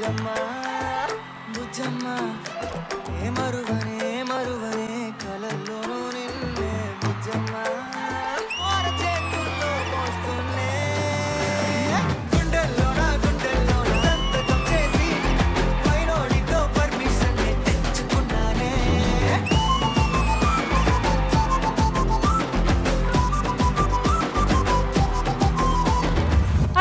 బుజ్జమ్మ బుజ్జమ్మ ఏ మరువనే మరువనే కలల్లోనూ నిన్నే బుజ్జమ్మ చేతుల్లో పోస్తున్నే గుండెల్లోన గుండెల్లోన సంతకం చేసి పైనోడితో పర్మిషన్ తెచ్చుకున్నానే.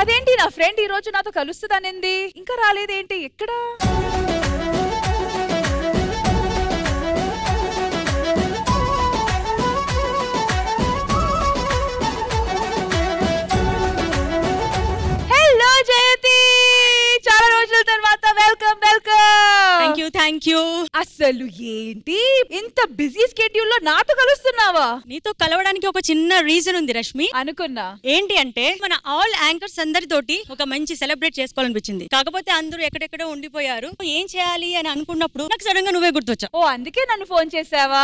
అదేంటి నా ఫ్రెండ్ ఈ రోజు నాతో కలుస్తుందనింది, ఇంకా రాలేదేంటి? ఎక్కడ? హలో జయతి, చాలా రోజుల తర్వాత వెల్కమ్ వెల్కమ్. Thank you. అసలు ఏంటి ఇంత బిజీ స్కెడ్యూల్ లో నాతో కలుస్తున్నావా? నీతో కలవడానికి ఒక చిన్న రీజన్ ఉంది రష్మి. అనుకున్నా. ఏంటి అంటే మన ఆల్ యాంకర్స్ అందరితోటి ఒక మంచి సెలబ్రేట్ చేసుకోవాలనిపించింది. కాకపోతే అందరూ ఎక్కడెక్కడో ఉండిపోయారు. ఏం చేయాలి అని అనుకున్నప్పుడు నాకు సడన్ గా నువ్వే గుర్తొచ్చా. ఓ అందుకే నన్ను ఫోన్ చేసావా?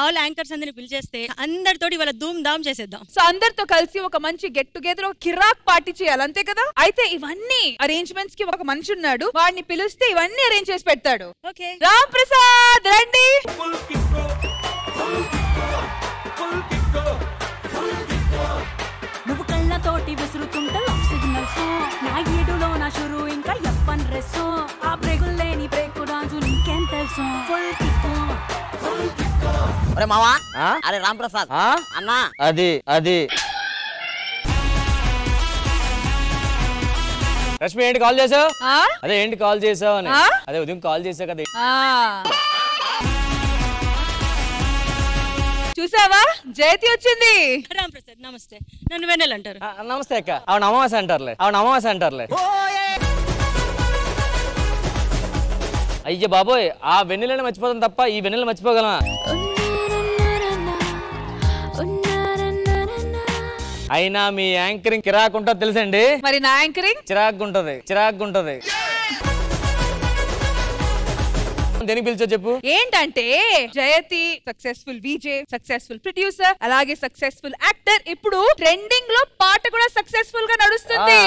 ఆల్ యాంకర్స్ అందరిని పిలిచేస్తే అందరితోటి ఇవాళ ధూమ్ ధామ్ చేసేద్దాం. సో అందరితో కలిసి ఒక మంచి గెట్ టుగెదర్, ఒక కిరాక్ పార్టీ చేయాలి, అంతే కదా? అయితే ఇవన్నీ అరేంజ్మెంట్స్ కి ఒక మనిషి ఉన్నాడు, వాడిని పిలిస్తే ఇవన్నీ అరేంజ్ చేసి పెడతాడు. ఓకే రామ్ ప్రసాద్ రండి. నువ్వు కళ్ళతోటి విసురుతుంటే లవ్ సిగ్నల్స్, నా ఏడులో నా షురు ఇంకా ఎప్పన్ డ్రెస్, ఆ బ్రేకులు లేని బ్రేక్ డాన్స్ నీకేం తెలుసు? ఫుల్ కిక్ అరే మావా, అరే రామ్ ప్రసాద్ అన్నా, అది అది రష్మి ఏంటి కాల్ చేసావు? అదే ఏంటి కాల్ చేసావు అని. అదే ఉదయం కాల్ చేసావు కదా. చూసావా జయతి వచ్చింది. రామ్ ప్రసాద్ నమస్తే. నన్ను వెన్నెల అంటారు. నమస్తే అక్క. అవును అమావాస అంటారులే, అవును అమావాస అంటారులే. అయ్య బాబోయ్, ఆ వెన్నెలని మర్చిపోతాం తప్ప ఈ వెన్నెల మర్చిపోగలమా? అయినా మీ యాంకరింగ్ కిరాక్ ఉంటది తెలుసండి. మరి నా యాంకరింగ్ చిరాక్ ఉంటది, చిరాక్ ఉంటది. దేనికి పిలిచో చెప్పు. ఏంటంటే జయతి సక్సెస్ఫుల్ విజే, సక్సెస్ఫుల్ ప్రొడ్యూసర్, అలాగే సక్సెస్ఫుల్ యాక్టర్. ఇప్పుడు ట్రెండింగ్ లో పాట కూడా సక్సెస్ఫుల్ గా నడుస్తుంది.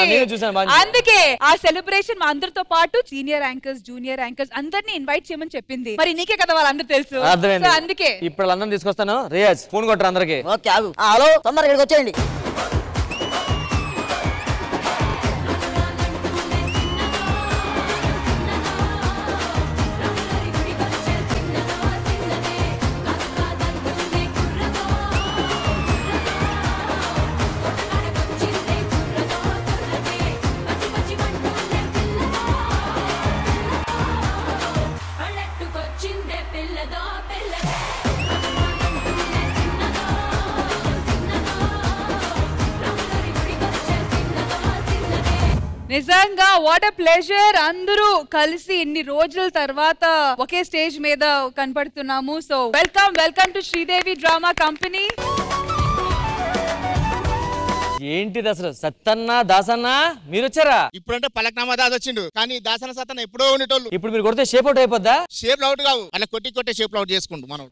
అందుకే ఆ సెలబ్రేషన్ మా అందరితో పాటు సీనియర్ యాంకర్స్, జూనియర్ యాంకర్స్ అందరినీ ఇన్వైట్ చేయమని చెప్పింది. మరి నీకే కదా వాళ్ళందరూ తెలుసు. అందుకే ఇప్పుడు అందరం తీసుకొస్తాను. రియాజ్ ఫోన్ కొట్టరు అందరికి. ఓకే ఆగు. హలో తొందరగా ఇక్కడికి వచ్చేయండి. నిజంగా వాట్ ఎ ప్లెజర్. అందరూ కలిసి ఇన్ని రోజుల తర్వాత ఒకే స్టేజ్ మీద కనపడుతున్నాము. So welcome welcome to Sridevi drama company. ఏంటిది అసలు? సత్తన్న దాసన్న మీరు వచ్చారా? ఇప్పుడంటే పలక్నామా దాస్ వచ్చిండు, కానీ దాసన సత్తన్న ఎప్పుడో ఉండేటోళ్ళు. ఇప్పుడు మీరు కొడితే షేప్ అవుట్ అయిపోద్దా? షేప్ అవుట్ కావు, అలా కొట్టి కొట్టే షేప్ అవుట్ చేసుకుంటూ మనం.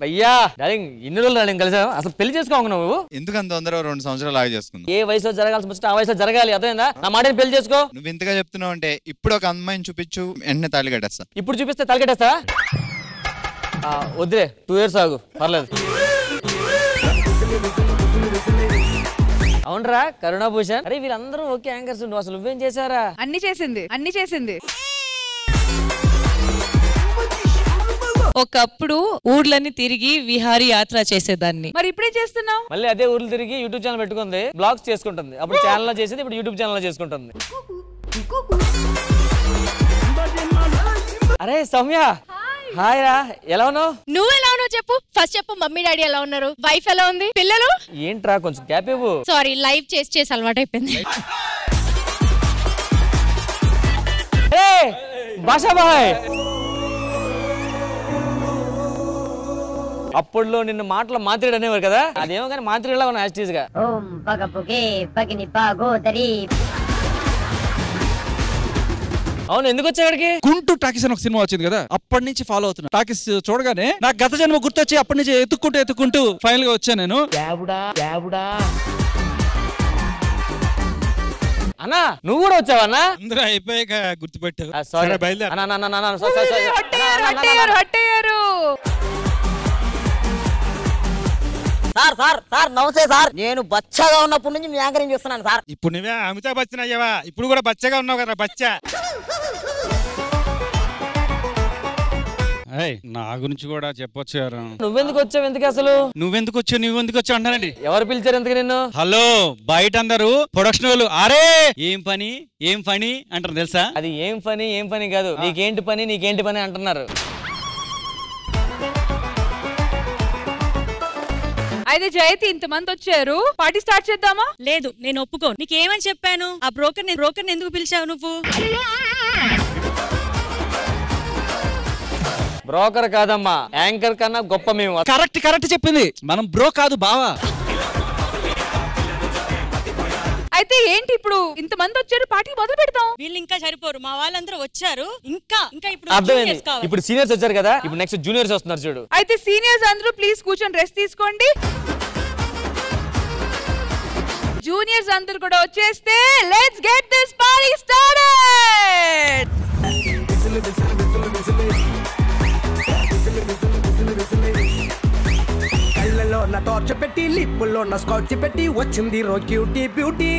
భయ్యా డార్లింగ్, ఇన్ని రోజులు డార్లింగ్ కలిసా, అసలు పెళ్లి చేసుకోంగా నువ్వు. ఎందుకంత తొందరగా 2 సంవత్సరాలు ఆగి చేసుకుందాం. ఏ వయసులో జరగాల్సి వచ్చి ఆ వయసులో జరగాలి, అర్థమైందా? నా మాట పెళ్లి చేసుకో. నువ్వు ఇంతగా చెప్తున్నావు అంటే ఇప్పుడు ఒక అమ్మాయిని చూపించు, వెంటనే తాళి కట్టేస్తా. ఇప్పుడు చూపిస్తే తలకెట్టేస్తా? వద్దులే, 2 years ఆగు, పర్లేదు. అవునరా కరుణాభూషణ్, అరే వీళ్ళందరూ ఓకే యాంకర్స్, నువ్వు అసలు నువ్వేం చేశారా? అన్ని చేసింది, అన్ని చేసింది. ఒకప్పుడు ఊర్లని తిరిగి విహారీ యాత్ర చేసేదాన్ని. మరి ఇప్పుడే చేస్తున్నావు? మళ్ళీ అదే ఊర్లు తిరిగి యూట్యూబ్ ఛానల్ పెట్టుకుంది, బ్లాగ్స్ చేసుకుంటుంది. అప్పుడు ఛానల్ లో చేసేది, ఇప్పుడు యూట్యూబ్ ఛానల్ లో చేసుకుంటుంది. అరే సౌమ్య, హాయ్ రా, ఎలా ఉన్నావు? నువ్వు ఎలా ఉన్నావు చెప్పు. ఫస్ట్ చెప్పు, మమ్మీ డాడీ ఎలా ఉన్నారు, వైఫ్ ఎలా ఉంది, పిల్లలు? ఏంట్రా కొంచెం గ్యాప్ ఇవ్వు. సారీ, లైవ్ చేసి అలవాటు అయిపోయింది. భాషా బాయ్, అప్పుడులో నిన్ను మాటలు మాత్రుడు అనేవారు కదా, అదేమో కానీ మాత్రుడులా ఉన్న యాస్టీస్ గా. అవును, ఎందుకు వచ్చా ఇక్కడికి? గుంటూ టాకీస్ అని ఒక సినిమా వచ్చింది కదా, అప్పటి నుంచి ఫాలో అవుతున్నా. టాకీస్ చూడగానే నాకు గత జన్మ గుర్తొచ్చి అప్పటి నుంచి ఎత్తుక్కుంటూ ఫైనల్ గా వచ్చాను నేను. అన్నా నువ్వు కూడా వచ్చావన్నా? అందరూ అయిపోయాక గుర్తుపెట్టు. సారీ బయలుదేరు. సార్ సార్ సార్ నమస్తే సార్. నేను బచ్చగా ఉన్నప్పటి నుంచి మీ యాంకరింగ్ చూస్తున్నాను సార్. ఇప్పుడు నువ్వే అమితాబ్ బచ్చన్ అయ్యావా? ఇప్పుడు కూడా బచ్చగా ఉన్నావు కదా బచ్చా. నా గురించి కూడా చెప్పొచ్చు గారు. నువ్వెందుకు వచ్చావు? ఎందుకు అసలు నువ్వెందుకు వచ్చావు అంటానండి. ఎవరు పిలిచారు ఎందుకు నిన్ను? హలో బయట అందరూ ప్రొడక్షన్ వాళ్ళు అరే ఏం పని అంటారు తెలుసా? అది ఏం పని కాదు, నీకేంటి పని అంటున్నారు. అయితే జయతి ఇంతమంది వచ్చారు, పార్టీ స్టార్ట్ చేద్దామా? లేదు నేను ఒప్పుకోను. నీకేమని చెప్పాను? ఆ బ్రోకర్ ఎందుకు పిలిచావు నువ్వు? బ్రోకర్ కాదమ్మా, యాంకర్ కన్నా గొప్ప మేము. కరెక్ట్ చెప్పింది. మనం బ్రో కాదు బావా. అయితే ఏంటి ఇప్పుడు ఇంతమంది వచ్చారు, పార్టీ మొదలు పెడతాం. వీళ్ళు ఇంకా సరిపోరు, మా వాళ్ళందరూ వచ్చారు. ఇంకా ఇప్పుడు అర్థమైంది. ఇప్పుడు సీనియర్స్ వచ్చారు కదా, ఇప్పుడు నెక్స్ట్ జూనియర్స్ వస్తున్నారు చూడు. అయితే సీనియర్స్ అందరూ ప్లీజ్ కూర్చొని రెస్ట్ తీసుకోండి. జూనియర్స్ అందరూ కూడా వచ్చేస్తే let's get this party started. కళ్ళలో నా టార్చ్ పెట్టి లిప్పుల్లో నా స్కాచ్ పెట్టి వచ్చింది రో క్యూటీ బ్యూటీ.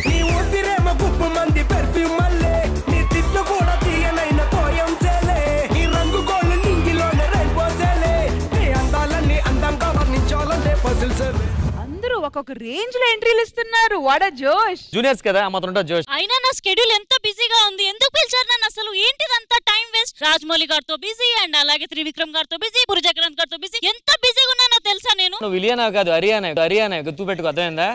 నీ ఊపిరేమో గుప్పు మంది పెర్ఫ్యూమ్ మల్లే, నీ తిట్టు కూడా తీయనైన పోయం చేలే, నీ రంగు గోళ్ళు నింగిలోనే రైపోసేలే, నీ అందాలన్నీ అందంగా వర్ణించాలంటే పజిల్స్. అందరూ ఒక్కొక్క రేంజ్ లో ఎంట్రీలు ఇస్తున్నారు. వాట్ ఆ జోష్. జూనియర్స్ కదా మాత్రం జోష్. అయినా నా స్కెడ్యూల్ ఎంత బిజీగా ఉంది, ఎందుకు పిలిచారు నన్ను? అసలు ఏంటిదంతా టైం వేస్ట్. రాజమౌళి గారితో బిజీ అండ్ అలాగే త్రివిక్రమ్ గారితో బిజీ, పురుజక్రాంత్ గారితో బిజీ. ఎంత బిజీగా ఉన్నానో తెలుసా నేను? నువ్వు విలియనా కాదు హరియానా గుర్తు పెట్టుకో, అర్థమైందా?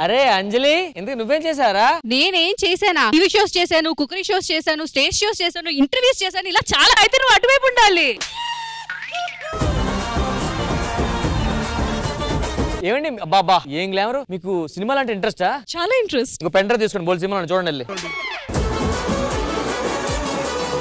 అరే అంజలి, ఎందుకు నువ్వేం చేశారా? నేనేం చేశానా? టీవీ షోస్ చేశాను, కుకరీ షోస్ చేశాను, స్టేజ్ షోస్ చేశాను, ఇంటర్వ్యూస్ చేశాను, ఇలా చాలా. అయితే నువ్వు అటువైపు ఉండాలి. ఏమండి బాబా ఏం గ్లామర్. మీకు సినిమాలు అంటే ఇంట్రెస్టా? చాలా ఇంట్రెస్ట్. ఇంకో పెంటర్ తీసుకోండి, బోల్ సినిమా చూడండి వెళ్ళి.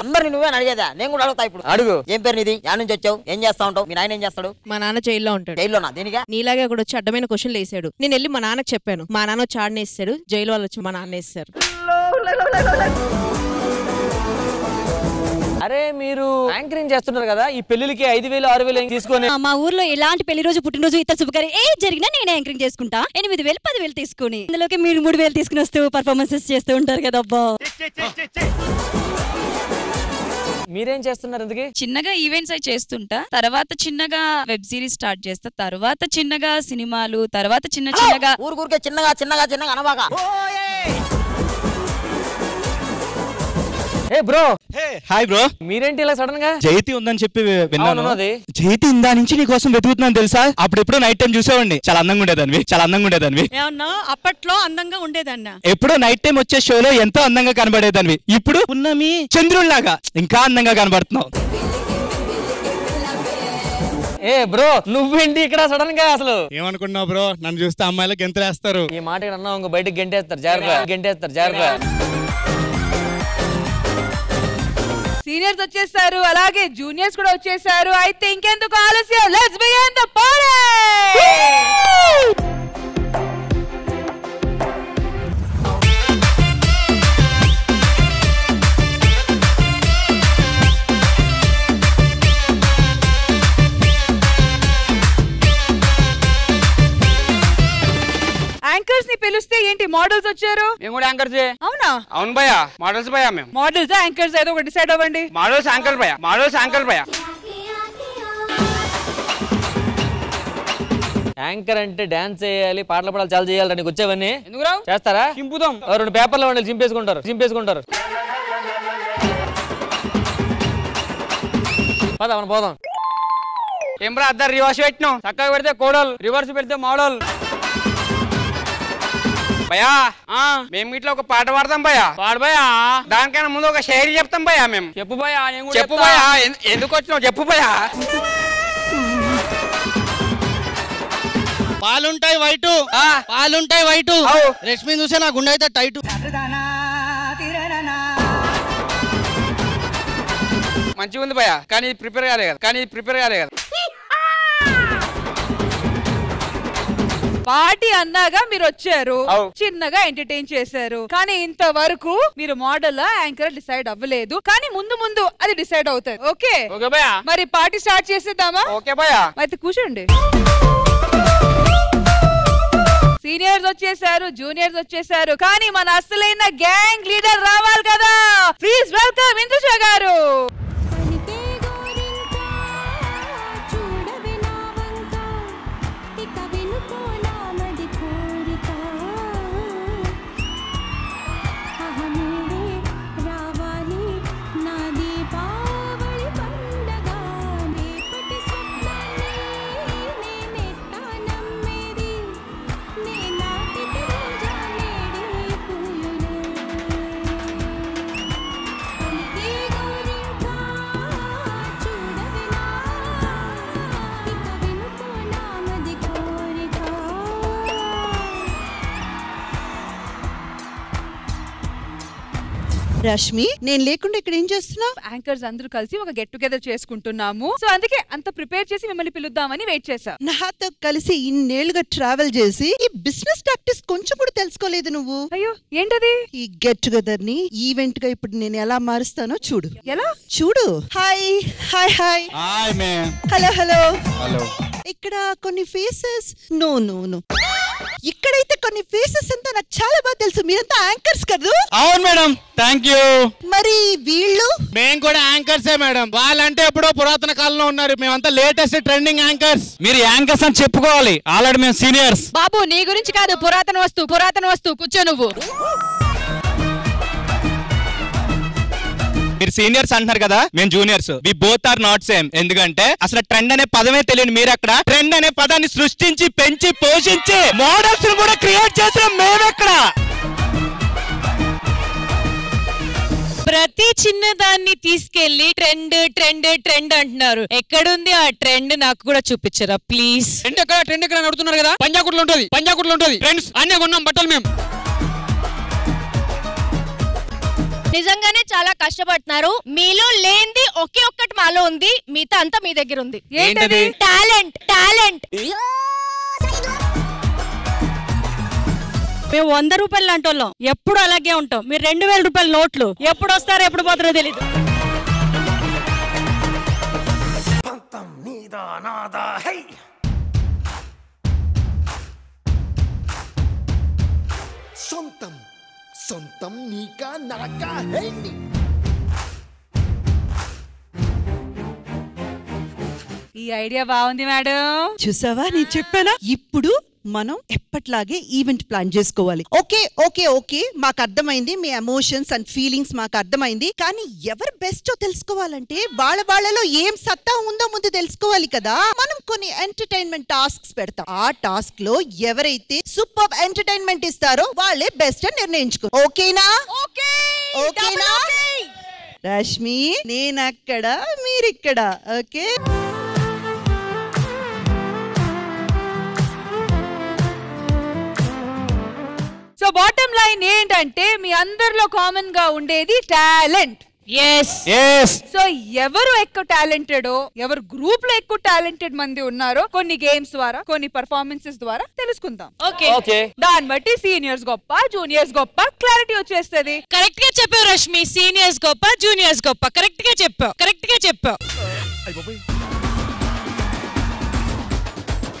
అందరిని నువ్వే అడిగేదా? నేను కూడా అడుగుతా ఇప్పుడు. అడుగు. ఏం పేరు నీది? యాడ్ నుంచి వచ్చావు? ఏం చేస్తా ఉంటావు? మీ నాయన ఏం చేస్తాడు? మా నాన్న జైల్లో ఉంటాడు. జైల్లోనా? దేనిగా? నీలాగే కూడా వచ్చి అడ్డమైన క్వశ్చన్లు వేసాడు. నేను వెళ్ళి మా నాన్నకి చెప్పాను. మా నాన్న వచ్చి ఆడనేసాడు. జైలు వాళ్ళు వచ్చి మా నాన్న వేస్తారు. అరే మీరు యాంకరింగ్ చేస్తున్నారు కదా, ఈ పెళ్లికి 5,000 6,000 తీసుకొని. మా ఊర్లో ఎలాంటి పెళ్లి రోజు పుట్టినరోజు ఇతర శుభకార్యం ఏ జరిగినా నేను యాంకరింగ్ చేసుకుంటా. 8,000 10,000 తీసుకుని అందులోకి మీరు 3,000 తీసుకుని వస్తూ పర్ఫార్మెన్సెస్ చేస్తూ ఉంటారు కదా. అబ్బా మీరేం చేస్తున్నారు? ఎందుకు? చిన్నగా ఈవెంట్స్ అయి చేస్తుంటా, తర్వాత చిన్నగా వెబ్ సిరీస్ స్టార్ట్ చేస్తా, తర్వాత చిన్నగా సినిమాలు, తర్వాత చిన్నగా ఊరుకే చిన్నగా అనబాగా. Hey bro. Hi bro. మీరేంటి ఇలా సడన్ గా? జయతి ఉందని చెప్పి విన్నాను. అది జయతి ఇందా నుంచి నీ కోసం వెతుకుతున్నాను తెలుసా? అప్పుడెప్పుడో నైట్ టైం చూసేవాడిని. చాలా అందంగా ఉండేదాన్ని. ఏమన్నా? అప్పట్లో అందంగా ఉండేదన్నా. ఎప్పుడో నైట్ టైం వచ్చే షోలో ఎంతో అందంగా కనబడేదాన్ని. ఇప్పుడు ఉన్నమి చంద్రుల్లాగా ఇంకా అందంగా కనబడుతున్నావు. ఏ బ్రో నువ్వేంటి ఇక్కడ సడన్ గా? అసలు ఏమనుకున్నావు బ్రో? నన్ను చూస్తే అమ్మాయిలు గెంతులేస్తారు. ఈ మాట ఇక్కడ అన్నావు ఇంకో బయటకు గెంటేస్తారు. జాగ్రత్త. సీనియర్స్ వచ్చేసారు, అలాగే జూనియర్స్ కూడా వచ్చేసారు. అయితే ఇంకెందుకు ఆలస్యం, let's begin the party. Anchors ని పిలిస్తే ఏంటి మోడల్స్ వచ్చారు? మేము కూడా యాంకర్స్. అవునా? అవును భయ్య, మోడల్స్ భయ్య. మేము మోడల్స్ యాంకర్స్ ఏదో ఒకటి డిసైడ్ అవ్వండి. మోడల్స్ యాంకర్ భయ్య. యాంకర్ అంటే డాన్స్ చేయాలి, పాటలు పాడాలి, చాలా చేయాలి. నీకు వచ్చేవన్నీ ఎందుకు రావు? చేస్తారా? చింపుదాం. 2 పేపర్లు వండి చింపేసుకుంటారు. పద మనం పోదాం. ఏం రా అద్దరు రివర్స్ పెట్టినాం. చక్కగా పెడితే కోడలు, రివర్స్ పెడితే మోడల్. భయ్యా మేము ఇట్లా ఒక పాట పాడతాం భయ్యా. పాడు భయ్యా. దానికైనా ముందు ఒక షేర్ చెప్తాం భయ్యా. మేము చెప్పు భయ్యా. చెప్పు భయ్యా. ఎందుకు వచ్చినావు చెప్పు భయ్యా. పాలుంటాయి వైటు, రష్మి చూసే నా గుండె అయితే టైటు. మంచిగా ఉంది భయ, కానీ ప్రిపేర్ కాలే కదా. పార్టీ అన్నాగా మీరు వచ్చారు, చిన్నగా ఎంటర్టైన్ చేశారు, కానీ ఇంతవరకు మీరు మోడల్ యాంకర్ డిసైడ్ అవ్వలేదు. కానీ ముందు అది డిసైడ్ అవుతుంది. ఓకే మరి పార్టీ స్టార్ట్ చేసేద్దామా? ఓకే భయ్యా. అయితే కూర్చోండి. సీనియర్స్ వచ్చేసారు, జూనియర్స్ వచ్చేసారు, కానీ మన అసలైన గ్యాంగ్ లీడర్ రావాలి కదా. ప్లీజ్ వెల్కమ్ ఇంద్రుష గారు. రష్మి, నేను లేకుండా ఇక్కడ ఏం చేస్తున్నావు? యాంకర్స్ అందరూ కలిసి ఒక గెట్ టుగెదర్ చేసుకుంటున్నాము. సో అందుకే అంత ప్రిపేర్ చేసి మిమ్మల్ని పిలుద్దామని వెయిట్ చేసా. నాతో కలిసి ఇన్నేళ్లుగా ట్రావెల్ చేసి ఈ బిజినెస్ టాక్టిక్స్ కొంచెం కూడా తెలుసుకోలేదు నువ్వు. అయ్యో ఏంటది? ఈ గెట్ టుగెదర్ ని ఈవెంట్ గా ఇప్పుడు నేను ఎలా మారుస్తానో చూడు. ఎలా? చూడు. Hi hi hi hi ma'am. Hello hello hello. ఇక్కడ కొన్ని ఫేసెస్ నో నో నో ఇక్కడైతే కొన్ని ఫేసెస్ అంతా నాకు చాలా బాగా తెలుసు. మీరంతా యాంకర్స్ కదా? అవును మేడం, థ్యాంక్ యూ. మరి వీళ్ళు? మేము కూడా యాంకర్సే మేడం. వాళ్ళంటే ఎప్పుడో పురాతన కాలంలో ఉన్నారు, మేమంతా లేటెస్ట్ ట్రెండింగ్ యాంకర్స్. మీరు యాంకర్స్ అని చెప్పుకోవాలి, ఆల్రెడీ మేము సీనియర్స్. బాబు నీ గురించి కాదు, పురాతన వస్తువు కూర్చో నువ్వు. మీరు సీనియర్స్ అంటున్నారు కదా, మేము juniors. We both are not same. ఎందుకంటే అసలు ట్రెండ్ అనే పదమే తెలియదు. మీరు అక్కడ ట్రెండ్ అనే పదాన్ని సృష్టించి పెంచి పోషించి మోడల్స్ కూడా క్రియేట్ చేసిన మేమెక్కడ. ప్రతి చిన్నదాన్ని తీసుకెళ్లి ట్రెండ్ ట్రెండ్ ట్రెండ్ అంటున్నారు. ఎక్కడుంది ఆ ట్రెండ్? నాకు కూడా చూపించరా ప్లీజ్. ట్రెండ్ ఎక్కడ అడుగుతున్నారు కదా, పంజాగుట్లో ఉంటది ఫ్రెండ్స్. అన్నీ కొన్నాం బట్టలు మేము. నిజంగానే చాలా కష్టపడుతున్నారు. మీలో లేనిది ఒకే ఒక్కటి మాలో ఉంది, మిగతా అంతా మీ దగ్గర ఉంది. ఏంటది? టాలెంట్. మేము 100 రూపాయలు లాంటి వాళ్ళం, ఎప్పుడు అలాగే ఉంటాం. మీరు 2000 రూపాయల నోట్లు ఎప్పుడు వస్తారో ఎప్పుడు పోతారో తెలీదు. సొంతం నీకా నాకా హై. ఈ ఐడియా బాగుంది మేడం. చూసావా, నేను చెప్పానా? ఇప్పుడు మనం ఎప్పట్లాగే ఈవెంట్ ప్లాన్ చేసుకోవాలి. ఓకే ఓకే ఓకే మాకు అర్థమైంది, మీ ఎమోషన్స్ అండ్ ఫీలింగ్స్ మాకు అర్థమైంది. కానీ ఎవరు బెస్టో తెలుసుకోవాలంటే వాళ్ళలో ఏం సత్తా ఉందో ముందు తెలుసుకోవాలి కదా. మనం కొన్ని ఎంటర్టైన్మెంట్ టాస్క్స్ పెడతాం. ఆ టాస్క్ లో ఎవరైతే సూపర్ ఎంటర్టైన్మెంట్ ఇస్తారో వాళ్ళే బెస్ట్ అని నిర్ణయించుకో. ఓకేనా? ఓకేనా? రష్మి, నేనక్కడ మీరిక్కడ. ఓకే. సో బాటమ్ లైన్ ఏంటంటే మీ అందరిలో కామన్ గా ఉండేది టాలెంట్. సో ఎవరు ఎక్కువ టాలెంటెడో, ఎవరు గ్రూప్ లో ఎక్కువ టాలెంటెడ్ మంది ఉన్నారో కొన్ని గేమ్స్ ద్వారా, కొన్ని పర్ఫార్మెన్సెస్ ద్వారా తెలుసుకుందాం. ఓకే. దాన్ని బట్టి సీనియర్స్ గొప్ప, జూనియర్స్ గొప్ప క్లారిటీ వచ్చేస్తది. కరెక్ట్ గా చెప్పావు రష్మి. సీనియర్స్ గొప్ప, జూనియర్స్ గొప్ప. కరెక్ట్ గా చెప్పావు.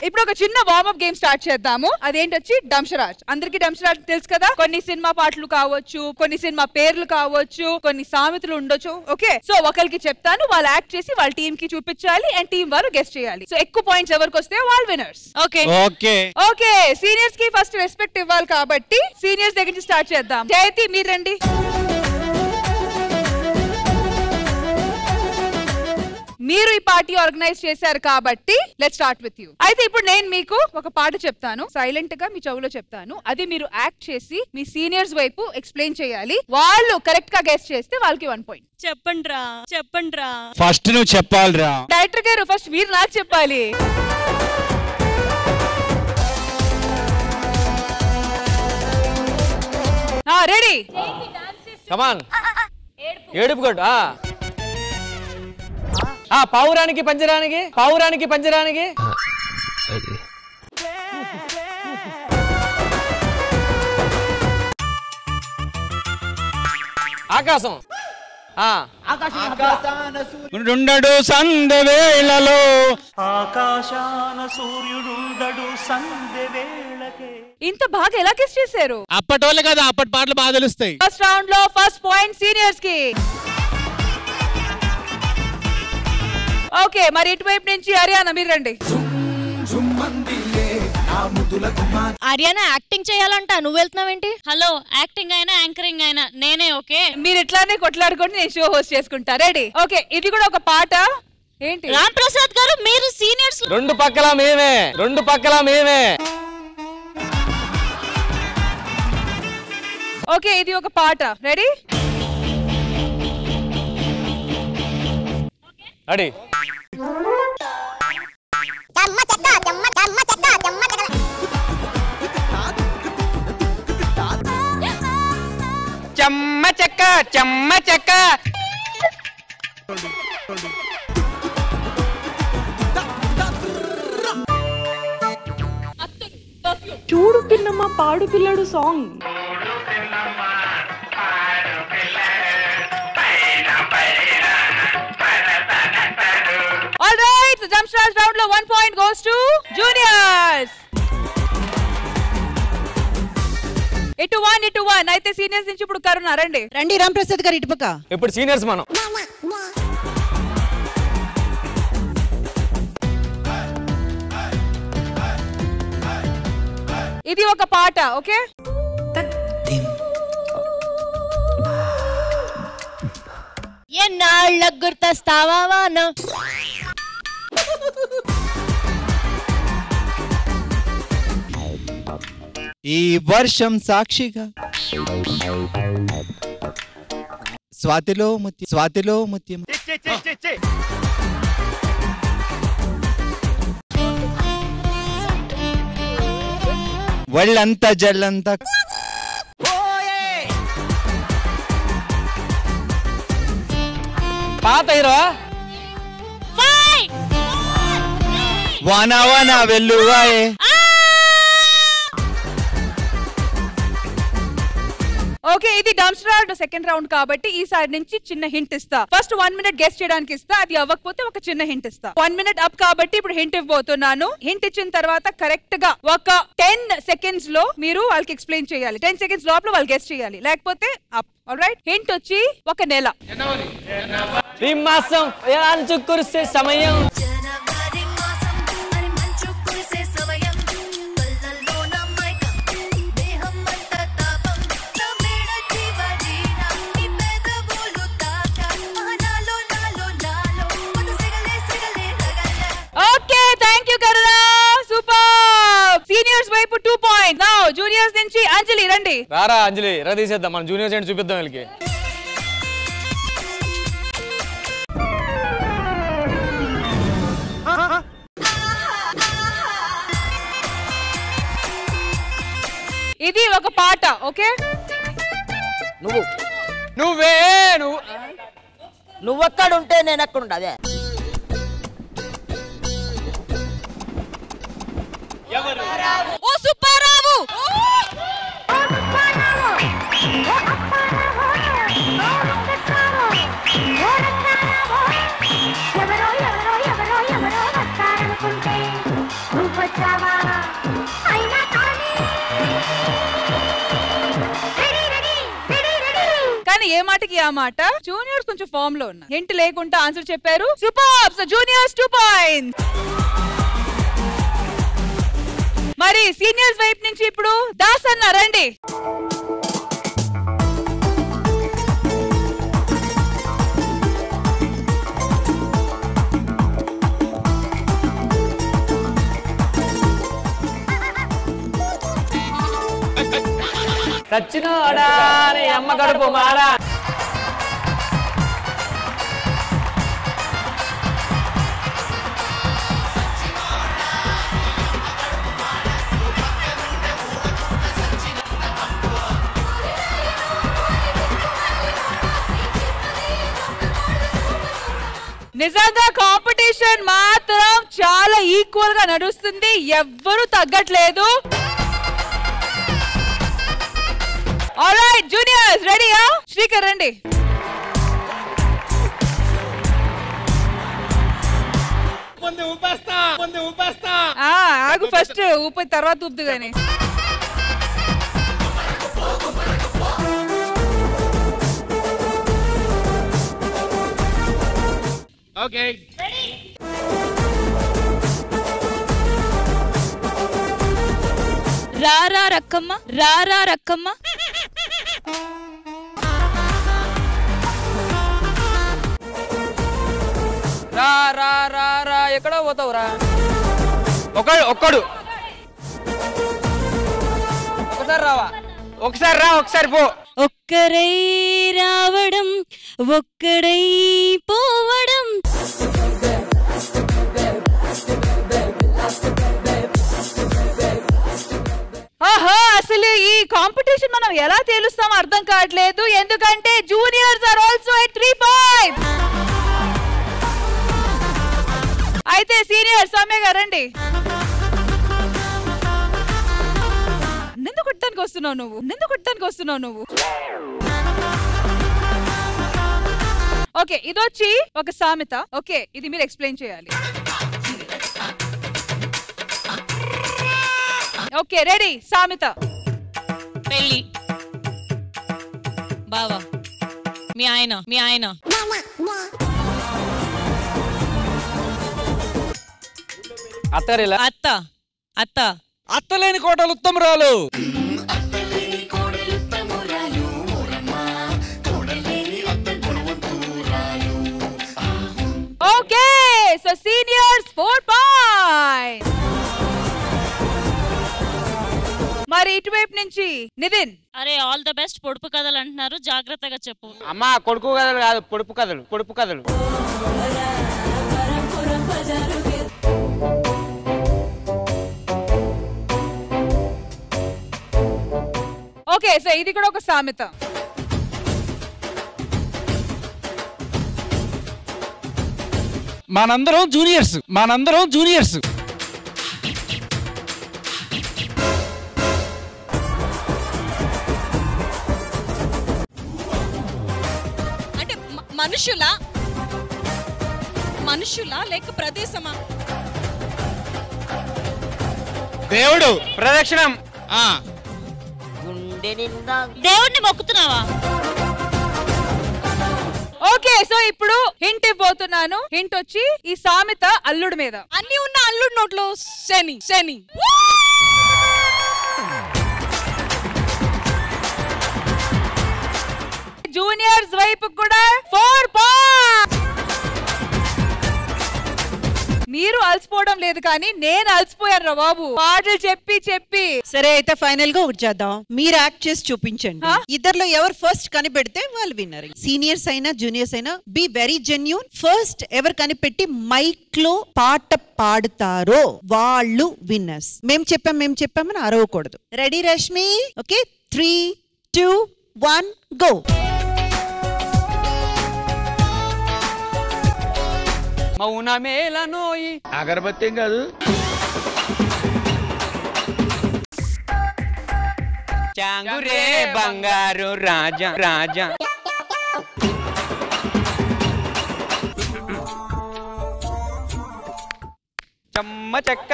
ఇప్పుడు ఒక చిన్న వార్మప్ గేమ్ స్టార్ట్ చేద్దాము. అదేంటొచ్చి డంషరాజ్. అందరికి డంషరాజ్ తెలుసు కదా. కొన్ని సినిమా పాటలు కావచ్చు, కొన్ని సినిమా పేర్లు కావచ్చు, కొన్ని సామెతలు ఉండొచ్చు. ఓకే, సో ఒకరికి చెప్తాను, వాళ్ళు యాక్ట్ చేసి వాళ్ళ టీం కి చూపించాలి అండ్ టీం వాళ్ళు గెస్ట్ చేయాలి. సో ఎక్కువ పాయింట్స్ ఎవరికి వస్తే వాళ్ళు విన్నర్స్. ఓకే, సీనియర్స్ కి ఫస్ట్ రెస్పెక్ట్ ఇవ్వాలి కాబట్టి సీనియర్స్ దగ్గర నుంచి స్టార్ట్ చేద్దాం. జయతి మీరు రండి. మీరు ఈ పార్టీ ఆర్గనైజ్ చేశారు కాబట్టి లెట్స్ స్టార్ట్ విత్ యూ. అయితే ఇప్పుడు నేను మీకు ఒక పాట చెప్తాను, సైలెంట్ గా మీ చెవులో చెప్తాను. అది మీరు యాక్ట్ చేసి మీ సీనియర్స్ వైపు ఎక్స్ప్లెయిన్ చేయాలి. వాళ్ళు కరెక్ట్ గా గెస్ చేస్తే వాళ్ళకి 1 పాయింట్. చెప్పండి రా. ఫస్ట్ నువ్వు చెప్పాలిరా. డైరెక్టర్ గారు ఫస్ట్ మీరు నాకు చెప్పాలి. రెడీ? కమాన్. ఏడుపు కొట్టు. పావురానికి పంజరానికి ఆకాశం. ఉండడు సందవేళలో ఆకాశాన సూర్యుడుండడు సందెవేళకే. ఇంత బాగా ఎలా గెస్ చేశారు? అప్పటి వాళ్ళే కదా, అప్పటి పాటలు బాగా తెలుస్తాయి. ఫస్ట్ రౌండ్ లో ఫస్ట్ పాయింట్ సీనియర్స్ కి. ఓకే, మరి ఇటువైపు నుంచి హర్యానా మీరు రండి. ఆర్యానా యాక్టింగ్ చేయాలంట, నువ్వు వెళ్తున్నావేంటి? హలో, యాక్టింగ్ అయినా యాంకరింగ్ అయినా నేనే. ఓకే, మీరు ఇట్లానే కొట్లాడుకొని నేను షో హోస్ట్ చేసుకుంటా. రెడీ? ఓకే, ఇది కూడా ఒక పాట. ఏంటి? రామ్ ప్రసాద్ గారు మీరు సీనియర్స్. రెండు పక్కల మేమే. ఓకే, ఇది ఒక పాట. రెడీ? రెడీ. చెమ్మ చెక్క. చూడు పిన్నమ్మ పాడు పిల్లడు song. All right, the jump stars round lo 1 point goes to juniors. ఇటు వన్ అయితే సీనియర్స్ నుంచి ఇప్పుడు కరుణ రండి. రామ్ ప్రసాద్ గారు ఇటుపక్క. ఇప్పుడు సీనియర్స్ మనం. ఇది ఒక పాట. ఓకే, ఎన్నాళ్ళకు గుర్తొస్తావా వాన. ఈ వర్షం సాక్షిగా స్వాతిలో ముత్యం. ఒళ్ళంతా జల్లంతా పాత హీరో. వానా వెల్లువాయే. ఓకే, ఇది డంప్స్టర్ సెకండ్ రౌండ్ కాబట్టి ఈసారి నుంచి చిన్న హింట్ ఇస్తా. ఫస్ట్ 1 minute గెస్ చేయడానికి ఇస్తా, అది అవ్వకపోతే ఒక చిన్న హింట్ ఇస్తా. 1 minute అప్ కాబట్టి ఇప్పుడు హింట్ ఇవ్వబోతున్నాను. హింట్ ఇచ్చిన తర్వాత కరెక్ట్ గా ఒక 10 seconds లో మీరు వాళ్ళకి ఎక్స్ప్లెయిన్ చేయాలి. 10 seconds లోపల వాళ్ళు గెస్ చేయాలి, లేకపోతే అప్. ఆల్రైట్, హింట్ వచ్చి ఒక నెల. ఈ మాసం కురిసే సమయం. జూనియర్స్ నుంచి అంజలి రండి. రారా అంజలి, రా తీసేద్దాం. మనం జూనియర్స్ ఏంటి చూపిద్దాం వీళ్ళకి. ఇది ఒక పాట. ఓకే, నువ్వెక్కడుంటే నేను ఎక్కడుంటా. అదే ఓ సుబ్బారావు. కానీ ఏ మాటకి ఆ మాట. జూనియర్స్ కొంచెం ఫామ్ లో ఉన్నారు. హింట్ లేకుండా ఆన్సర్ చెప్పారు. సూపర్. So juniors 2 points. మరి సీనియర్స్ వైపు నుంచి ఇప్పుడు దాస్ అన్న రండి. చచ్చినోడా నీ అమ్మ కడుపు మాడా. నిజంగా కాంపిటీషన్ మాత్రం చాలా ఈక్వల్ గా నడుస్తుంది, ఎవ్వరూ తగ్గట్లేదు. ఆల్రైట్ జూనియర్స్ రెడీయా? శ్రీకర్ రండి. ఆగు, ఫస్ట్ ఊపి తర్వాత ఊపుదు గాని. ఓకే రారా రక్కమ్మ, రారా రక్కమ్మ. రా రా రా రా ఎక్కడో పోతావురా? ఒక్కడు ఒకసారి రావా? ఒకసారి రా, ఒకసారి పో. ఒక్కరై రావడం ఒక్కడై పోవడం. ఆహా, అసలు ఈ కాంపిటీషన్ మనం ఎలా తేలుస్తామో అర్థం కావట్లేదు, ఎందుకంటే juniors are also at 3 points. అయితే సీనియర్ సౌమ్య గారు రండి. నిన్ను కొట్టడానికి వస్తున్నావు నువ్వు. ఓకే, ఇది వచ్చి ఒక సామెత. ఓకే, ఇది మీరు ఎక్స్ప్లెయిన్ చేయాలి. Okay ready? సామెత. పెళ్ళి బావా మీ ఆయన అత్తగారిలా అత్త అత్తలేని కోటలు ఉత్తమరాలు. Okay, so seniors 4 points. మరి ఇటువైపు నుంచి నితిన్. అరే ఆల్ ద బెస్ట్. పొడుపు కథలు అంటున్నారు, జాగ్రత్తగా చెప్పు. అమ్మా కొడుకు కథలు కాదు, పొడుపు కథలు. ఓకే, సో ఇది కూడా ఒక సామెత. మనందరం జూనియర్స్. అంటే మనుషులా లేక ప్రదేశమా? దేవుడు ప్రదక్షిణం. దేవుడిని మొక్కుతున్నావా? ఓకే, సో ఇప్పుడు హింట్ ఇవ్వబోతున్నాను. హింట్ వచ్చి ఈ సామెత అల్లుడి మీద. అన్ని ఉన్న అల్లుడి నోట్లో శని. జూనియర్స్ వైపు కూడా 4 points. మీరు అలసిపోవడం లేదు కానీ నేను అలసిపోయాను రా బాబు, పాటలు చెప్పి. సరే అయితే ఫైనల్ గా ఒకటి చేద్దాం. మీరు యాక్ట్ చేసి చూపించండి. ఇద్దర్లో ఎవరు ఫస్ట్ కనిపెడితే వాళ్ళు విన్నర్. సీనియర్స్ అయినా జూనియర్స్ అయినా బి వెరీ జెన్యూన్. ఫస్ట్ ఎవరు కనిపెట్టి మైక్ లో పాట పాడుతారో వాళ్ళు విన్నర్స్. మేము చెప్పామని అరవకూడదు. రెడీ రష్మి? Okay, 3, 2, 1 go. మౌనమేలనోయి అగరబత్తి కాదు. చాంగురే బంగారు రాజా. చెమ్మ చెక్క.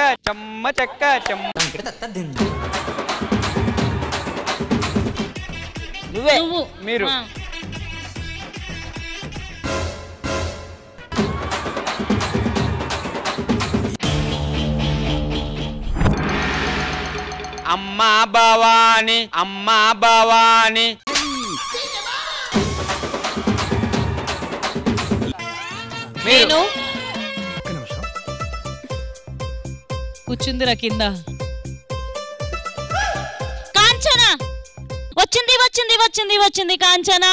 నువ్వు మీరు. అమ్మా భవాని. నేను కూర్చుందిరా కింద. కాంచన వచ్చింది కాంచన.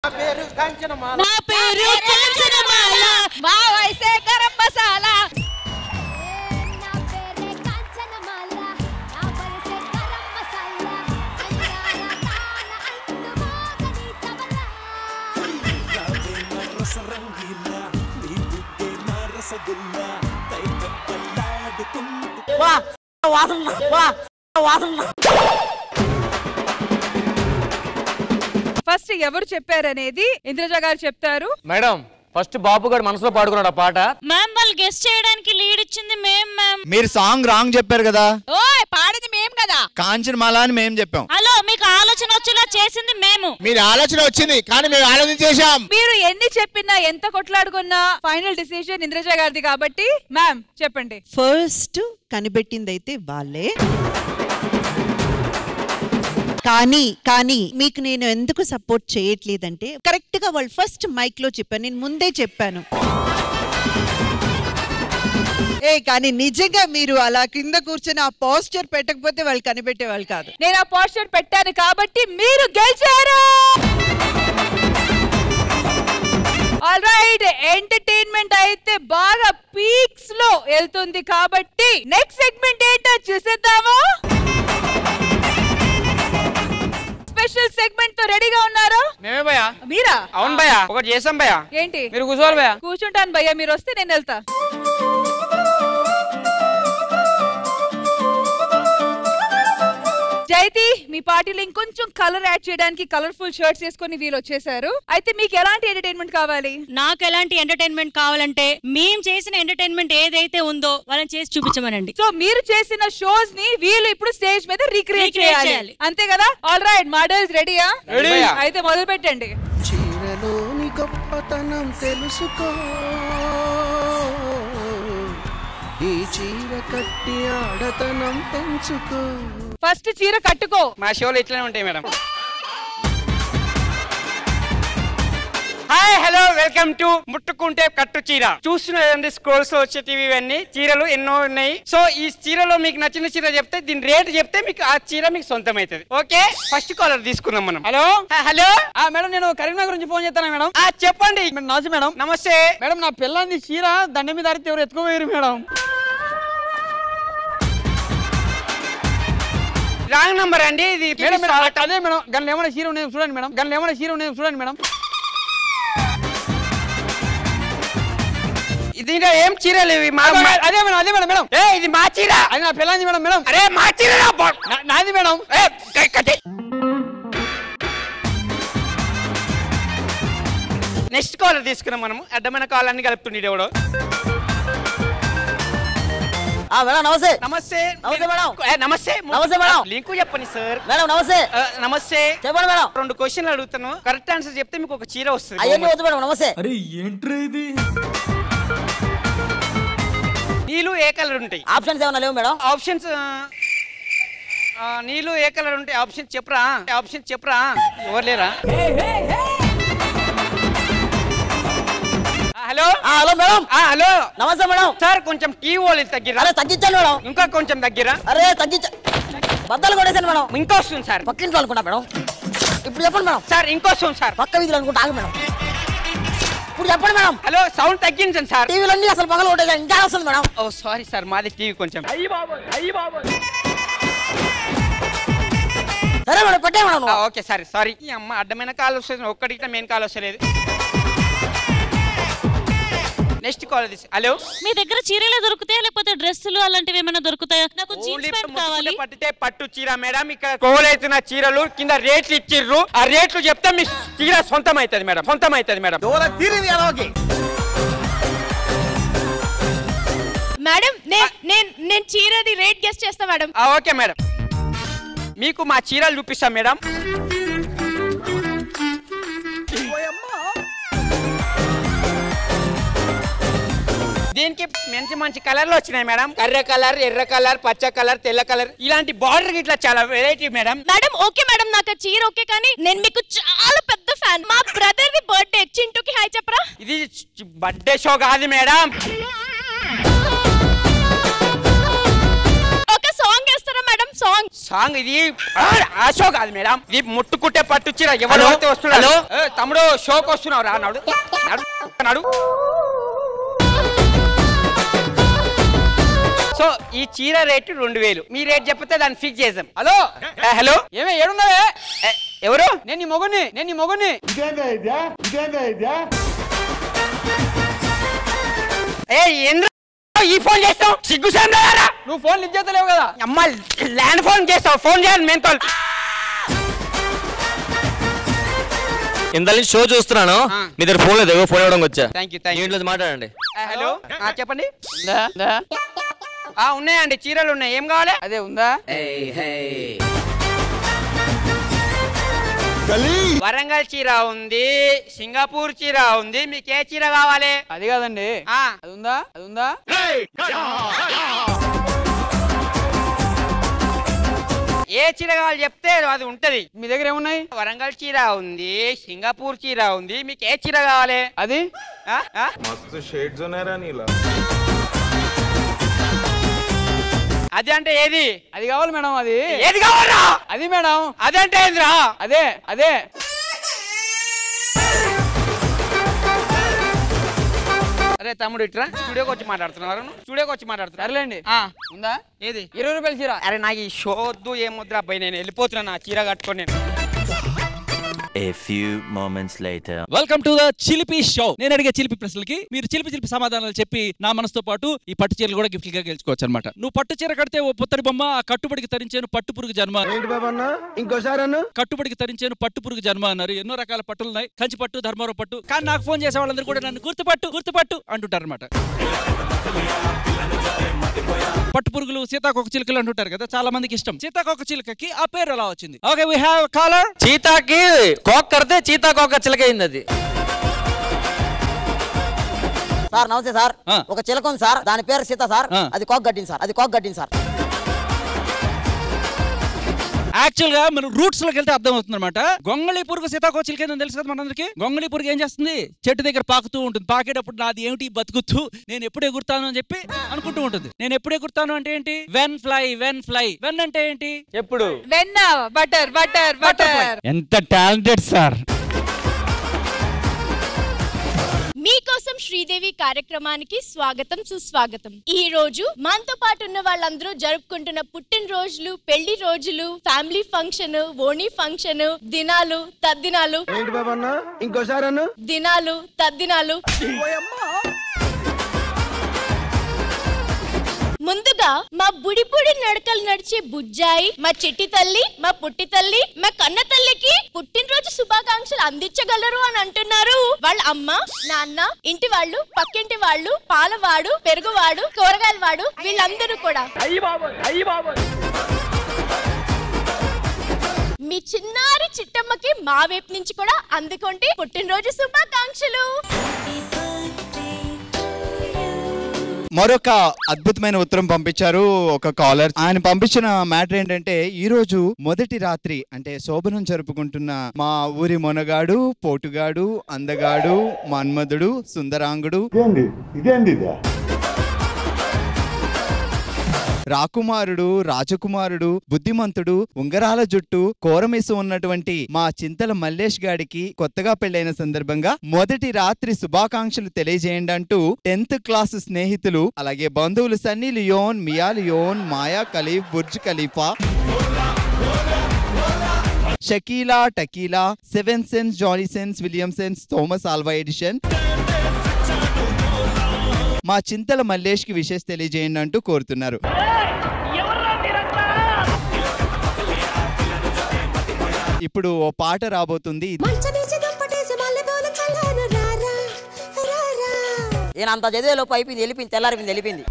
నా పేరు కాంచనమాల. మా వయసే గరం మసాలా. ఫస్ట్ ఎవరు చెప్పారనేది ఇంద్రజ గారు చెప్తారు. మేడం ఫస్ట్ బాబు గారు మనసులో పాడుకున్నాడు ఆ పాట. మ్యామ్ వాళ్ళు గెస్ట్ చేయడానికి లీడ్ ఇచ్చింది మ్యామ్. మీరు సాంగ్ రాంగ్ చెప్పారు కదా. ఓయ్ పాడేది మేం కదా. కాంచనమాల అని మేము చెప్పాం. హలో మీకు ఆలోచన వచ్చేలా చేసింది మేము. మీరు ఆలోచన వచ్చింది కానీ మేము ఆలోచించేశాం. మీరు ఎన్ని చెప్పినా ఎంత కొట్లాడుకున్నా ఫైనల్ డిసిషన్ ఇంద్రజ గారిది కాబట్టి మ్యామ్ చెప్పండి. ఫస్ట్ కనిపెట్టిందైతే వాళ్ళే. కానీ మీకు నేను ఎందుకు సపోర్ట్ చేయట్లేదంటే కరెక్ట్ గా వాళ్ళు ఫస్ట్ మైక్ లో చెప్పాను, నేను ముందే చెప్పాను. కానీ నిజంగా మీరు అలా కింద కూర్చొని ఆ పోస్టర్ పెట్టకపోతే వాళ్ళు కనిపెట్టే వాళ్ళు కాదు. నేను ఆ పోస్టర్ పెట్టాను కాబట్టి మీరు గెలిచారు. ఆల్రైట్, ఎంటర్టైన్మెంట్ అయితే బాగా పీక్స్ లో వెళ్తుంది కాబట్టి నెక్స్ట్ సెగ్మెంట్ ఏంటో చూసేద్దామా? స్పెషల్ సెగ్మెంట్ తో రెడీగా ఉన్నారా? మేమే భయ్యా. మీరా? అవును భయ్యా, ఒకటి చేసాం భయ్యా. ఏంటి? మీరు కూర్చోవాలి భయ్యా. కూర్చుంటాను భయ్యా, మీరు వస్తే నేను వెళ్తా. జయతి, మీ పార్టీలో ఇంకొంచెం కలర్ యాడ్ చేయడానికి కలర్ఫుల్ షర్ట్స్ వేసుకొని వీళ్ళు వచ్చేసారు. అయితే మీకు ఎలాంటి ఎంటర్టైన్మెంట్ కావాలి? నాకు ఎలాంటి ఎంటర్టైన్మెంట్ కావాలంటే మేము చేసిన ఎంటర్టైన్మెంట్ ఏదైతే ఉందో వాళ్ళని చేసి చూపించమనండి. సో మీరు చేసిన షోస్ ని వీళ్ళు ఇప్పుడు స్టేజ్ మీద రీక్రియేట్ చేయాలి, అంతే కదా? ఆల్ రైట్, మోడల్స్ రెడీయా? అయితే మొదలు పెట్టండి. చీరలోని గొప్పతనం తెలుసుకో, ఈ చీర కట్టి ఆడతనం పెంచుకో. ఫస్ట్ చీర కట్టుకో. మా షోలు ఇట్లనే ఉంటాయి madam. Hi hello welcome to ముట్టుకుంటే కట్టు చీర. చూస్తున్నదండి స్క్రోల్స్ లో వచ్చే టీవీ ఇవన్నీ చీరలు ఎన్నో ఉన్నాయి. సో ఈ చీరలో మీకు నచ్చిన చీర చెప్తే దీని రేట్ చెప్తే మీకు ఆ చీర మీకు సొంతం అవుతుంది. ఓకే, ఫస్ట్ కాలర్ తీసుకుందాం మనం. హలో హలో మేడం నేను కరీంనగర్ నుంచి ఫోన్ చేస్తాను మేడం. చెప్పండి. నమస్తే మేడం. నమస్తే మేడం, నా పిల్లంది చీర దండ మీద అరితే ఎవరు ఎత్తుకోవేరు మేడం. రాంగ్ నంబర్ అండి ఇది. మేడం అదే మేడం, గన్లు ఏమైనా చీర ఉన్నాయి చూడండి మేడం. గన్లు ఏమైనా చీర ఉన్నాయి చూడండి మేడం. దీంట్లో ఏం చీరలు ఇవి? అదే మేడం, అదే మేడం. మేడం ఇది మా చీర. అది నా పిల్లంది మేడం. మేడం అరే మా చీర నాది మేడం. నెక్స్ట్ కాలర్ తీసుకున్నాం మనము. అడ్డమైన కాల్ అన్ని కలుపుతుండే ఎవడో. మేడం నమస్తే. నమస్తే. నమస్తే మేడం. నమస్తే. నమస్తే మేడం. లింకు చెప్పండి సార్. మేడం నమస్తే. నమస్తే చెప్పండి మేడం. 2 క్వశ్చన్లు అడుగుతాను, కరెక్ట్ ఆన్సర్ చెప్తే మీకు ఒక చీర వస్తుంది. అయ్యో వద్దు మేడం. నమస్తే. అరే ఏంట్రా ఇది? నీళ్ళు ఏ కలర్ ఉంటాయి? ఆప్షన్స్ ఏమన్నా లేవు మేడం? ఆప్షన్స్ నీళ్ళు ఏ కలర్ ఉంటాయి? ఆప్షన్స్ చెప్పరా? ఆప్షన్స్ చెప్పరా? ఎవరు లేరా? Hello hello madam. హలో నమస్తే మేడం. సార్ కొంచెం టీ వాళ్ళు తగ్గిరా? అరే తగ్గించాను మేడం. ఇంకా కొంచెం తగ్గిరా? అరే తగ్గించా, బద్దలు కొట్టేసాను మేడం. ఇంకా వస్తుంది సార్. పక్కింట్లో అనుకుంటా మేడం. ఇప్పుడు చెప్పండి మేడం. సార్ ఇంకో వస్తుంది సార్. పక్క వీధిలో అనుకుంటా. ఆగు మేడం. ఇప్పుడు చెప్పండి మేడం. హలో సౌండ్ తగ్గించండి సార్. టీవీలో అసలు పగలు కొట్టేసా, ఇంకా వస్తుంది మేడం. ఓ సారీ సార్, మాది టీవీ కొంచెం. సరే మేడం పెట్టే మేడం. ఓకే సరే సారీ. ఈ అమ్మ అడ్డమైన కాల్ వస్తుంది, ఒక్కడికి మెయిన్ కాల్ వస్తలేదు. నెక్స్ట్ కాల్ తీసి. హలో, మీ దగ్గర చీరలు దొరుకుతాయా లేకపోతే డ్రెస్సులు అలాంటివి ఏమైనా దొరుకుతాయా? నాకు జీన్స్ ప్యాంట్ కావాలి. పట్టితే పట్టు చీర మేడం. ఇక్కడ కోలైతున్న చీరలు కింద రేట్లు ఇచ్చిర్రు, ఆ రేట్లు చెప్తే మీ చీర సొంతం అవుతుంది మేడం. సొంతం అవుతుంది మేడం. మేడం నేను చీరది రేట్ గెస్ చేస్తా మేడం. ఓకే మేడం, మీకు మా చీరలు చూపిస్తాం మేడం. దీనికి మంచి మంచి కలర్లు వచ్చినాయి మేడం. కర్ర కలర్, ఎర్ర కలర్, పచ్చ కలర్, తెల్ల కలర్, ఇలాంటి బార్డర్ ఇట్లా చాలా variety madam. Madam okay madam, నాకు చీర ఓకే, కానీ నేను మీకు చాలా పెద్ద ఫ్యాన్. మా బ్రదర్ ది బర్త్డే, చింటూకి హాయ్ చెప్పరా? ఇది బర్త్డే షో కాదు మేడం. ఒక సాంగ్ వేస్తారా మేడం? సాంగ్ ఇది ఆ షో కాదు మేడం. ఇది ముట్టుకుంటే పట్టు చీర. ఎవరు వస్తున్నాడు? తమ్ముడు షోకి వస్తున్నావు రా. నాడు నాడు. సో ఈ చీర రేటు 2000. మీ రేట్ చెప్పితే దాన్ని ఫిక్స్ చేద్దాం. హలో హలో, ఏమే ఏడున్నావే? ఎవరు? నేను నీ మొగుని. ఈ ఫోన్ చేస్తావు సిగ్గు సేమరా నువ్వు ఫోన్ లిఫ్ట్ చేస్తలేవు కదా అమ్మ ల్యాండ్ ఫోన్ చేస్తావు ఫోన్ చేయాలి మెయిన్ కాల్ ఇంతలో షో చూస్తున్నాను మీ దగ్గర ఫోన్ లేదు ఫోన్ ఇవ్వడం వచ్చా థ్యాంక్ యూ ఇంట్లో మాట్లాడండి హలో చెప్పండి ఉన్నాయండి చీరలు ఉన్నాయి ఏం కావాలి అదే ఉందా వరంగల్ చీర ఉంది సింగపూర్ చీర ఉంది మీకు ఏ చీర కావాలి అది కాదండి అది ఉందా అది ఉందా ఏ చీర కావాలి చెప్తే అది ఉంటది మీ దగ్గర ఏమున్నాయి వరంగల్ చీర ఉంది సింగపూర్ చీర ఉంది మీకు ఏ చీర కావాలి అది మస్తు షేడ్స్ ఉన్నారా నీలా అది అంటే ఏది అది కావాలి మేడం అది ఏది కావాలరా అది మేడం అదంటే ఏందిరా అదే అదే అరే తమ్ముడు ఇట్రా స్టూడియోకి వచ్చి మాట్లాడుతున్నారు స్టూడియోకి వచ్చి మాట్లాడుతున్నారు సర్లేండి ఉందా ఏది 20 రూపాయల చీర అరే నాకు ఈ షో వద్దు ఏమొద్దురా అబ్బాయి నేను వెళ్ళిపోతున్నా నా చీర కట్టుకొని నేను A few moments later. Welcome to the చిలిపి షో. నేను అడిగే చిలిపి ప్రశ్నలకి మీరు చిలిపి సమాధానాలు చెప్పి నా మనసుతో పాటు ఈ పట్టు చీరలు కూడా గిఫ్ట్ గా గెలుచుకోవచ్చు అనమాట. నువ్వు పట్టు చీర కడితే ఓ పుత్తడి బొమ్మ, ఆ కట్టుబడికి తరించేను పట్టు పురుగు జన్మ. కట్టుబడికి తరించేను పట్టు పురుగు జన్మ అన్నారు. ఎన్నో రకాల పట్టులు ఉన్నాయి, కంచి పట్టు, ధర్మవరం పట్టు. కానీ నాకు ఫోన్ చేసే వాళ్ళందరూ కూడా నన్ను గుర్తుపట్టు అంటుంటారు అనమాట. పట్టు పురుగులు సీతాకోక చిలుకలు అంటుంటారు కదా, చాలా మందికి ఇష్టం. సీతాకోక చిలుకకి ఆ పేరు ఎలా వచ్చింది? Okay, we have caller. చీతాకి కోక్ కడితే సీతాకోక చిలక అయింది. అది సార్ నమస్తే సార్. ఒక చిలక ఉంది సార్, దాని పేరు సీత సార్. అది కోక్ గడ్డింది సార్. యాక్చువల్ గా మనం రూట్స్ లోకి వెళ్తే అర్థం అవుతుంది అనమాట. గొంగళి పురుగు సీతాకోక చిలుక ఏందని తెలుసు కదా మనందరికి. గొంగళి పురుగు ఏం చేస్తుంది? చెట్టు దగ్గర పాకుతూ ఉంటుంది. పాకేటప్పుడు నాది ఏమిటి బతుకుతూ, నేను ఎప్పుడు ఎగురుతాను అని చెప్పి అనుకుంటూ ఉంటుంది. నేను ఎప్పుడు ఎగురుతాను అంటే ఏంటి? When fly. వెన్ అంటే ఏంటి? ఎప్పుడు? వెన్న బటర్. ఎంత టాలెంటెడ్ సార్. మీకోసం శ్రీదేవి కార్యక్రమానికి స్వాగతం సుస్వాగతం. ఈ రోజు మనతో పాటు ఉన్న వాళ్ళందరూ జరుపుకుంటున్న పుట్టినరోజులు, పెళ్లి రోజులు, ఫ్యామిలీ ఫంక్షన్, ఓణి ఫంక్షన్, దినాలు తద్దినాలు. దినాలు తద్దినాలు. ముందుగా మా బుడి నడకలు నడిచే బుజ్జాయి, మా చెట్టి తల్లి, మా పుట్టి తల్లి, మా కన్న తల్లికి పుట్టినరోజు శుభాకాంక్షలు అందించగలరు అని అంటున్నారు వాళ్ళ అమ్మ, నాన్న, ఇంటి వాళ్ళు, పక్కింటి వాళ్ళు, పాలవాడు, పెరుగువాడు, కూరగాయల వాడు, వీళ్ళందరూ కూడా. మీ చిన్నారి చిట్టమ్మకి మా వైపు నుంచి కూడా అందుకోండి పుట్టినరోజు శుభాకాంక్షలు. మరొక అద్భుతమైన ఉత్తరం పంపించారు ఒక కాలర్. ఆయన పంపించిన మ్యాటర్ ఏంటంటే, ఈ రోజు మొదటి రాత్రి అంటే శోభనం జరుపుకుంటున్న మా ఊరి మొనగాడు, పోటుగాడు, అందగాడు, మన్మధుడు, సుందరాంగుడు, రాకుమారుడు, రాజకుమారుడు, బుద్ధిమంతుడు, ఉంగరాల జుట్టు, కోరమేసు ఉన్నటువంటి మా చింతల మల్లేష్ గాడికి కొత్తగా పెళ్లైన సందర్భంగా మొదటి రాత్రి శుభాకాంక్షలు తెలియజేయండి అంటూ 10th క్లాస్ స్నేహితులు, అలాగే బంధువులు Sunny Leone, Mia Leone, Maya Khalif, Burj Khalifa, Shakeela, tequila, 7 sense, Johnny sense, William sense, Thomas Alva Edison, మా చింతల మల్లేష్ కి విషెస్ తెలియజేయండి అంటూ కోరుతున్నారు. ఇప్పుడు ఓ పాట రాబోతుంది. అంత చదివేలోపు అయిపోయింది, వెళ్ళిపోయింది, తెల్లారిపోయింది, వెళ్ళిపోయింది.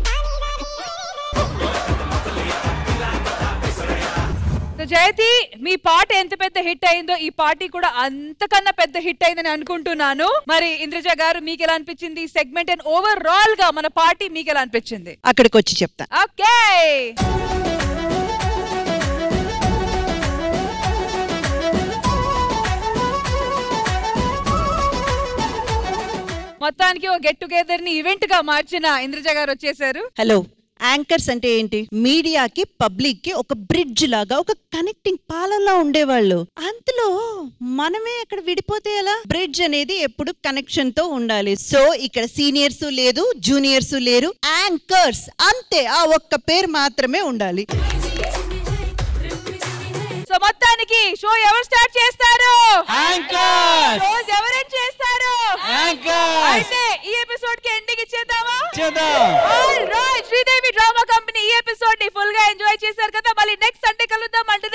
జయతి, మీ పాట ఎంత పెద్ద హిట్ అయిందో ఈ పార్టీ కూడా అంతకన్నా పెద్ద హిట్ అయిందని అనుకుంటున్నాను. మరి ఇంద్రజ గారు మీకు ఎలా అనిపించింది ఈ సెగ్మెంట్ అండ్ ఓవరాల్ గా మన పార్టీ మీకు ఎలా అనిపించింది? అక్కడికి వచ్చి చెప్తా. ఓకే, మొత్తానికి ఓ గెట్ టుగెదర్ ని ఈవెంట్ గా మార్చిన ఇంద్రజ గారు వచ్చేసారు. హలో, యాంకర్స్ అంటే ఏంటి? మీడియాకి పబ్లిక్ కి ఒక బ్రిడ్జ్ లాగా, ఒక కనెక్టింగ్ పాలంలా ఉండేవాళ్ళు. అందులో మనమే అక్కడ విడిపోతే ఎలా? బ్రిడ్జ్ అనేది ఎప్పుడు కనెక్షన్ తో ఉండాలి. సో ఇక్కడ సీనియర్స్ లేదు, జూనియర్స్ లేరు, యాంకర్స్ అంతే. ఆ ఒక్క పేరు మాత్రమే ఉండాలి. సో మొత్తానికి షో ఎవరు స్టార్ట్ చేస్తారు? యాంకర్స్. షో ఎవరు చేస్తారు? యాంకర్స్. అయితే ఈ ఎపిసోడ్ కి ఎండింగ్ ఇచ్చేద్దామా? శ్రీదేవి డ్రామా కంపెనీ ఈ ఎపిసోడ్ ని ఫుల్ గా ఎంజాయ్ చేశారు కదా. మళ్ళీ నెక్స్ట్ సండే కలుద్దాం. అంటే